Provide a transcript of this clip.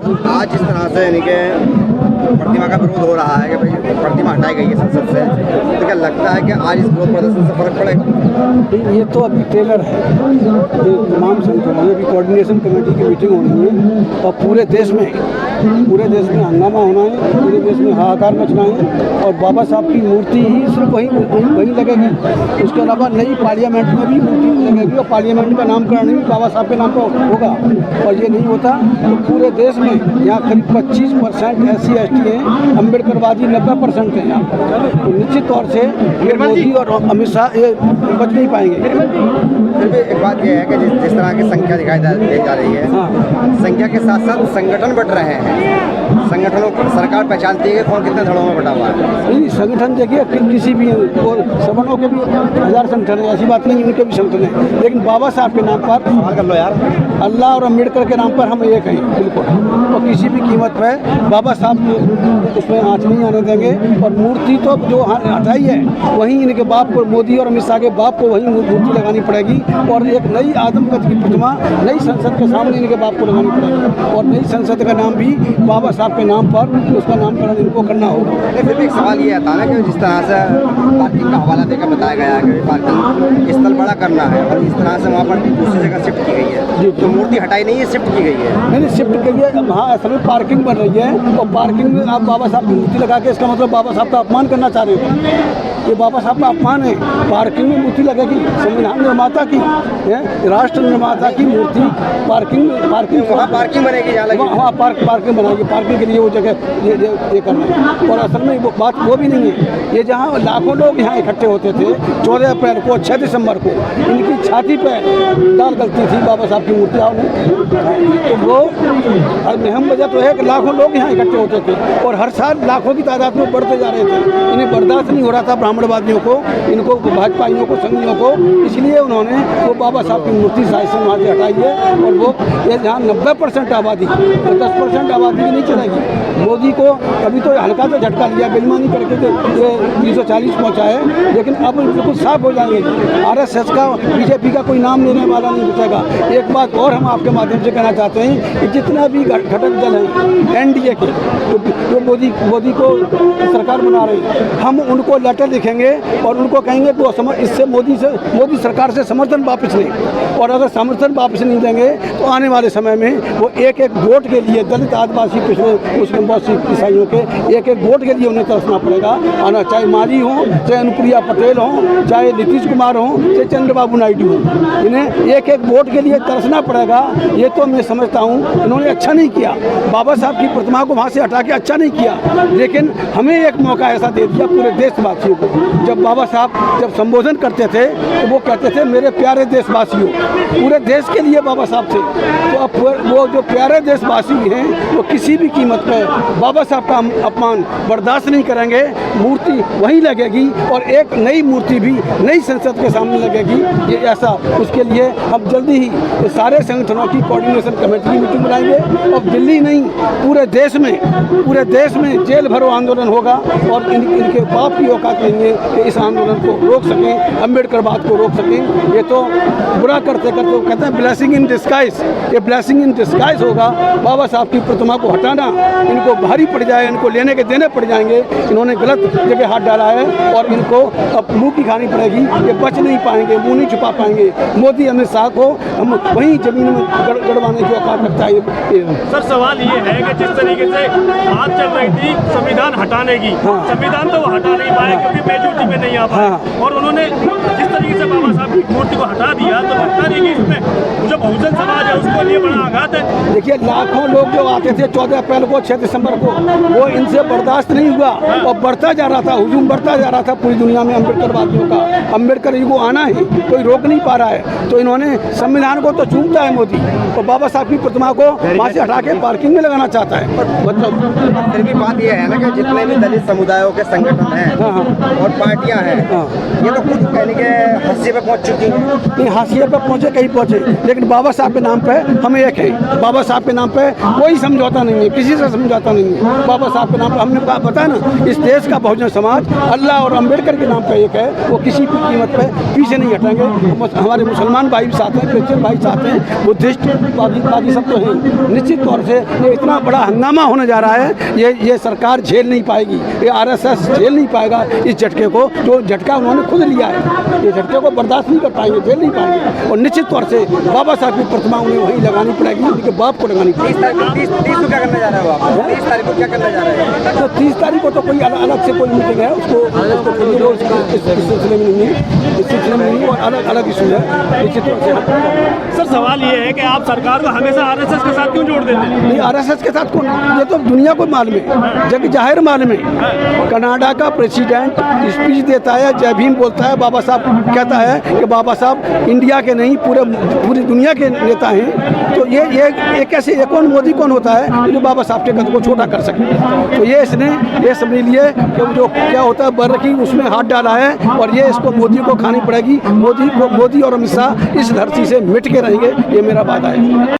आज जिस तरह से यानी कि प्रतिमा का विरोध हो रहा है कि भाई प्रतिमा हटाई गई है संसद से, तो क्या लगता है कि आज इस विरोध प्रदर्शन से फर्क पड़ेगा? ये तो अभी ट्रेलर है। ये तमाम संगठनों में अभी कोऑर्डिनेशन कमेटी की मीटिंग होनी है और पूरे देश में हंगामा होना है, पूरे देश में हाहाकार मचना है और बाबा साहब की मूर्ति ही सिर्फ वहीं लगेगी। उसके अलावा नई पार्लियामेंट में भी मूर्ति लगेगी और पार्लियामेंट का नामकरण भी बाबा साहब के नाम पर होगा। और ये नहीं होता तो पूरे देश में यहाँ करीब 25% SC/ST हैं, अम्बेडकरवादी 90% हैं यहाँ। तो निश्चित तौर से ये मोदी और अमित शाह ये बच नहीं पाएंगे। फिर भी एक बात यह है कि जिस तरह की संख्या दिखाई दी जा रही है, संख्या के साथ साथ संगठन बढ़ रहे हैं। संगठनों को सरकार पहचानती है कि कौन कितने धड़ों में बटा हुआ है। नहीं, संगठन देखिए किसी भी और सवर्णों के भी 1000 संगठन है, ऐसी बात नहीं, उनके भी संगठन है। लेकिन बाबा साहब के नाम पर सवाल कर लो यार, अल्लाह और अम्बेडकर के नाम पर हम एक हैं बिल्कुल। तो किसी भी कीमत पर बाबा साहब को उसमें आँच नहीं आने देंगे। और मूर्ति तो जो हटाई है वहीं इनके बाप को, मोदी और अमित शाह के बाप को वहीं मूर्ति लगानी पड़ेगी और एक नई आदमकद की प्रतिमा नई संसद के सामने इनके बाप को लगानी पड़ेगी और नई संसद का नाम भी बाबा साहब के नाम पर उसका नामकरण इनको करना होगा। फिर भी एक सवाल ये आता है ना कि जिस तरह से पार्किंग का हवाला देकर बताया गया है कि पार्किंग स्थल बड़ा करना है और इस तरह से वहाँ पर दूसरी जगह शिफ्ट की गई है जी, तो मूर्ति हटाई नहीं है, शिफ्ट की गई है। नहीं, शिफ्ट की गई है। हाँ, असल में पार्किंग बन रही है और पार्किंग में आप बाबा साहब की मूर्ति लगा के इसका मतलब बाबा साहब का अपमान करना चाह रहे हो। ये बाबा साहब का अपमान है। पार्किंग में मूर्ति लगेगी संविधान निर्माता की, राष्ट्र निर्माता की मूर्ति पार्किंग वहाँ पार्किंग बनेगी, वहाँ पार्किंग बनाएगी। पार्किंग के लिए वो जगह ये करना है। और असल में वो बात वो भी नहीं है। ये जहाँ लाखों लोग यहाँ इकट्ठे होते थे 14 अप्रैल को 6 दिसंबर को इनकी छाती पर दाल गलती थी बाबा साहब की मूर्तियाँ तो वो अहम वजह तो है कि लाखों लोग यहाँ इकट्ठे होते थे और हर साल लाखों की तादाद में बढ़ते जा रहे थे। इन्हें बर्दाश्त नहीं हो रहा था ब्राह्मणवादियों को, इनको भाजपाइयों को, संघियों को, इसलिए उन्होंने वो बाबा साहब की मूर्ति शायद से वहाँ से हटाई है। और वो ये जहाँ 90% आबादी तो 10% आबादी भी नहीं चलेगी। मोदी को अभी तो हल्का सा झटका लिया, बेईमानी करके ये 340 पहुँचा है, लेकिन अब बिल्कुल साफ हो जाएंगे। RSS का, BJP का कोई नाम लेने वाला नहीं बचेगा। एक बात और हम आपके माध्यम से कहना चाहते हैं कि जितना भी घटक दल हैं NDA के जो मोदी को सरकार बना रही है, हम उनको लेटर लिखेंगे और उनको कहेंगे तो इससे मोदी सरकार से समर्थन वापस लें। और अगर समर्थन वापस नहीं देंगे तो आने वाले समय में वो एक वोट के लिए दलित, आदिवासी, पिछड़े, मुस्लिम, बहुत सी ईसाइयों के एक वोट के लिए उन्हें तरसना पड़ेगा। आना चाहे माली हो, चाहे अनुप्रिया पटेल हो, चाहे नीतीश कुमार हो, चाहे चंद्रबाबू नायडू हो, इन्हें एक वोट के लिए तरसना पड़ेगा। ये तो मैं समझता हूँ इन्होंने अच्छा नहीं किया, बाबा साहब की प्रतिमा को वहाँ से हटा के अच्छा नहीं किया। लेकिन हमें एक मौका ऐसा दे दिया पूरे देशवासियों को। जब बाबा साहब जब संबोधन करते थे तो वो कहते थे मेरे प्यारे देशवासियों, पूरे देश के लिए बाबा साहब थे। तो अब वो जो प्यारे देशवासी हैं वो किसी भी कीमत पर बाबा साहब का अपमान बर्दाश्त नहीं करेंगे। मूर्ति वहीं लगेगी और एक नई मूर्ति भी नई संसद के सामने लगेगी। ये ऐसा उसके लिए हम जल्दी ही सारे संगठनों की कोऑर्डिनेशन कमेटी की मीटिंग बुलाएंगे और दिल्ली नहीं पूरे देश में जेल भरो आंदोलन होगा और इनके बाप की औकात नहीं है कि इस आंदोलन को रोक सकें, अम्बेडकरवाद को रोक सकें। ये तो बुरा करते करते वो कहते हैं ब्लेसिंग इन डिस्गाइज, ये ब्लेसिंग इन डिस्गाइज होगा। बाबा साहब की प्रतिमा को हटाना इनको भारी पड़ जाए, इनको लेने के देने पड़ जाएंगे। इन्होंने गलत जगह हाथ डाला है और इनको अब मुँह की खानी पड़ेगी। ये बच नहीं पाएंगे, मुँह नहीं छुपा पाएंगे। मोदी अमित शाह को हम वहीं जमीन में गड़वाने की औकात रखता है। सर सवाल ये है कि जिस तरीके से बात चल रही थी संविधान हटाने की, संविधान तो वो हटा नहीं पाए क्योंकि मेजोरिटी में नहीं आ पाए और उन्होंने जिस तरीके से बाबा साहब की मूर्ति को हटा दिया तो लगता नहीं कि इसमें जो बहुजन समाज है उसके लिए बड़ा आघात है। देखिए लाखों लोग जो आते थे 14 अप्रैल को 6 दिसंबर को, वो इनसे बर्दाश्त नहीं हुआ और बढ़ता जा रहा था, हुजूम बढ़ता जा रहा था पूरी दुनिया में अम्बेडकरवादियों का। अम्बेडकर जी को आना है, कोई रोक नहीं पा रहा है। तो इन्होंने संविधान को तो चूमता है मोदी और बाबा साहब की प्रतिमा को वहाँ से हटा के पार्किंग में लगाना चाहता है। मतलब फिर भी बात यह है ना कि जितने भी दलित समुदायों के संगठन हैं और पार्टियां हैं, ये तो खुद कहने के हाशिए पे पहुंच चुकी हैं। नहीं, हाशिए पे पहुंचे कहीं पहुंचे, लेकिन बाबा साहब के नाम पे हम एक हैं। बाबा साहब के नाम पे कोई समझौता नहीं है, किसी से समझौता चाहता नहीं है। बाबा साहब के नाम पर हमने बताया ना, इस देश का बहुजन समाज अल्लाह और अम्बेडकर के नाम पर एक है, वो किसी भी कीमत पे पीछे नहीं हटेंगे। हमारे मुसलमान भाई भी साथ हैं, क्रिश्चियन भाई साथ हैं, बुद्धिस्ट बाकी सब तो हैं। निश्चित तौर से ये इतना बड़ा हंगामा होने जा रहा है, ये सरकार झेल नहीं पाएगी, ये RSS झेल नहीं पाएगा इस झटके को, जो झटका उन्होंने खुद लिया है। ये झटके को बर्दाश्त नहीं कर पाएंगे, झेल नहीं पाएंगे। और निश्चित तौर से बाबा साहब की प्रतिमा उन्हें वहीं लगानी पड़ेगी, उनके बाप को लगानी पड़ेगी। 30 को क्या करने जा रहे हो आप? 30 तारीख को क्या करने जा रहे हैं? तो 30 तारीख को तो कोई अलग से कोई मीटिंग है, उसको इस सिलसिले में नहीं है, इस सिलसिले में नहीं, और अलग इशू है निश्चित तौर से। सर सवाल ये है कि आप सरकार को हमेशा RSS के साथ क्यों जोड़ देते हैं? नहीं, RSS के साथ कौन, ये तो दुनिया को मालूम है, जग जाहिर मालूम है। कनाडा का प्रेसिडेंट स्पीच देता है, जय भीम बोलता है, बाबा साहब कहता है कि बाबा साहब इंडिया के नहीं पूरी दुनिया के नेता हैं। तो ये कैसे, ये कौन, मोदी कौन होता है जो बाबा साहब के कद को छोटा कर सके? तो ये समझ लिए कि जो क्या होता है बर की उसमें हाथ डाला है, और ये इसको मोदी को खानी पड़ेगी। मोदी और अमित शाह इस धरती से मिट के रहेंगे, ये मेरा वादा है।